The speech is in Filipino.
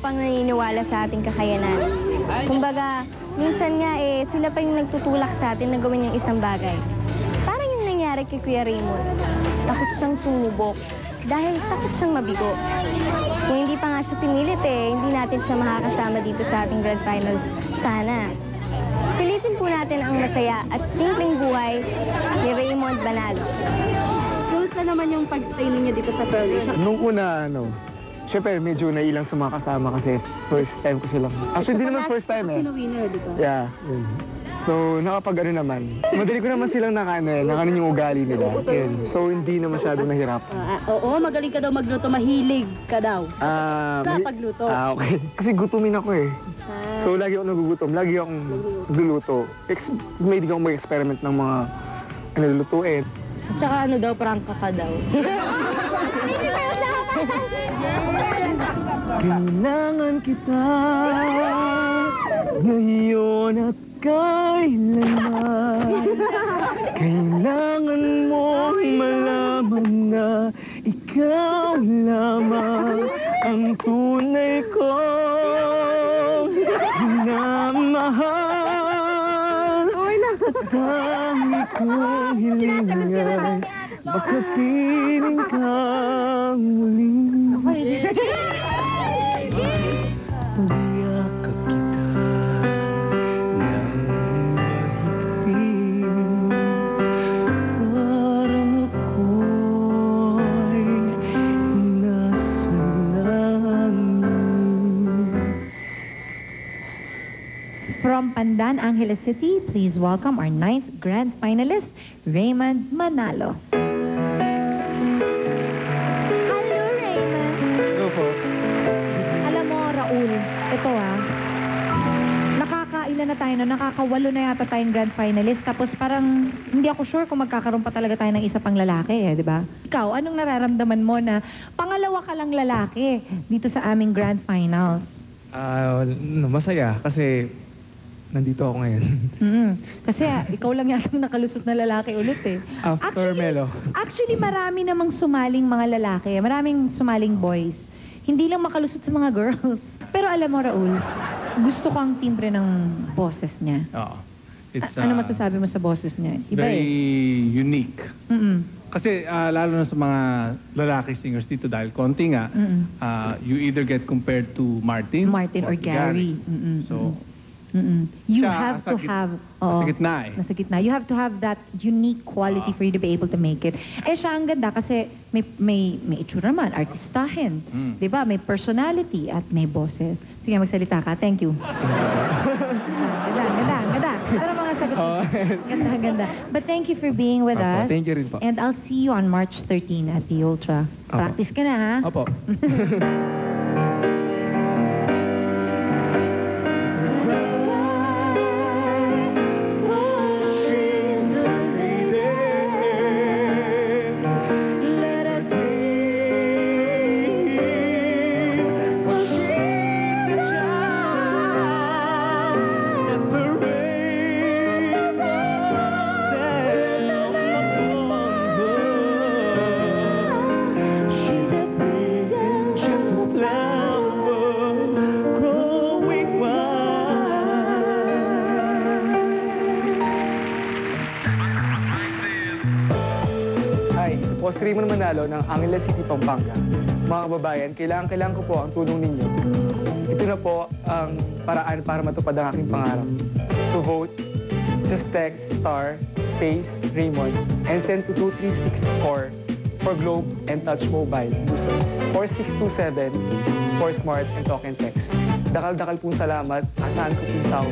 pang naniniwala sa ating kakayanan. Kumbaga, minsan nga sila pa yung nagtutulak sa atin na gawin yung isang bagay. Parang yung nangyari kay Kuya Raymond. Takot siyang sumubok dahil takot siyang mabigo. Kung hindi pa nga siya pinilit hindi natin siya makakasama dito sa ating grand final sana. Pilitin po natin ang masaya at simpleng buhay ni Raymond Manalo. Kumusta naman yung pag-stay ninyo dito sa Pearly? Nung una, syempre medyo nailang sa mga kasama kasi first time ko silang. Actually, hindi naman first time Winner, di ba? Yeah, yun. So, nakapag naman. Madali ko naman silang nakanin yung ugali nila. Yun. So, hindi na masyadong nahirap. Oo, magaling ka daw magluto, mahilig ka daw. Sa pagluto. Okay. Kasi gutumin ako So, lagi akong nagugutom. Lagi akong nagluluto. May di akong mag-experiment ng mga nilulutuin. At saka daw, prangka ka daw. Kailangan kita ngayon at kailanman. Kailangan mong malaman na ikaw lamang ang tunay kong minamahal. At dami kong hilingan, makapiling kang muling. Pag-iakap kita ng mahigpit, parang ako'y nasa langit. From Pandan, Angeles City, please welcome our 9th grand finalist, Raymond Manalo. Nakakailan na tayo nakakawalo na yata tayong grand finalist. Tapos parang hindi ako sure kung magkakaroon pa talaga tayo ng isa pang lalaki, di ba? Ikaw, anong nararamdaman mo na pangalawa ka lang lalaki dito sa aming grand finals? Masaya kasi nandito ako ngayon. Kasi ikaw lang yata nakalusot na lalaki ulit After Melo. Actually, marami namang sumaling mga lalaki. Maraming sumaling boys. Hindi lang makalusot sa mga girls. Pero alam mo, Raul, gusto ko ang timbre ng boses niya. Oo. Ano masasabi mo sa boses niya? Iba very unique. Kasi lalo na sa mga lalaki singers dito dahil konti nga, you either get compared to Martin or Gary. So, You siya, have to have... Nasa gitna Nasa gitna. You have to have that unique quality for you to be able to make it. Siya ang ganda kasi may itsura naman, artistahin. Diba? May personality at may boses. Sige, magsalita ka. Thank you. Ganda. Pero mga sagot. Ganda. But thank you for being with us. Thank you rin po. And I'll see you on March 13 at the Ultra. Practice ka na, ha? Opo. Po, si Raymond Manalo ng Angeles City, Pampanga. Mga kababayan, kailangan ko po ang tulong ninyo. Ito na po ang paraan para matupad ang aking pangarap. To vote, just text *space Raymond and send to 236 for Globe and Touch Mobile users. 4627 for Smart and Talk and Text. Dakal-dakal pong salamat. Asahan ko po sa ako.